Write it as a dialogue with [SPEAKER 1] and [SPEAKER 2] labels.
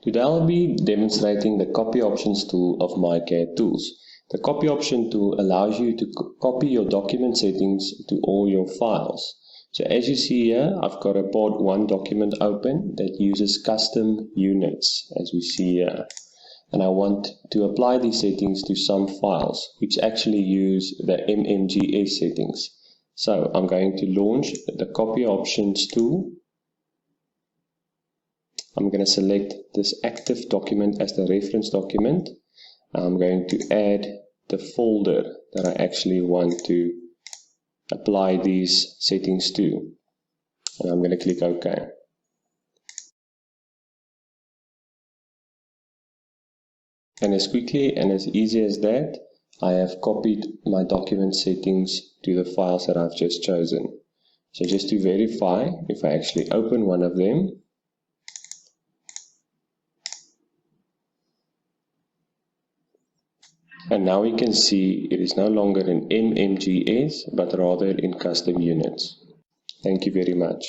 [SPEAKER 1] Today I'll be demonstrating the copy options tool of myCADtools. The copy option tool allows you to copy your document settings to all your files. So as you see here, I've got a Part 1 document open that uses custom units, as we see here. And I want to apply these settings to some files, which actually use the MMGS settings. So I'm going to launch the copy options tool. I'm going to select this active document as the reference document. I'm going to add the folder that I actually want to apply these settings to. And I'm going to click OK. And as quickly and as easy as that, I have copied my document settings to the files that I've just chosen. So just to verify, if I actually open one of them, and now we can see it is no longer in MMGS, but rather in custom units. Thank you very much.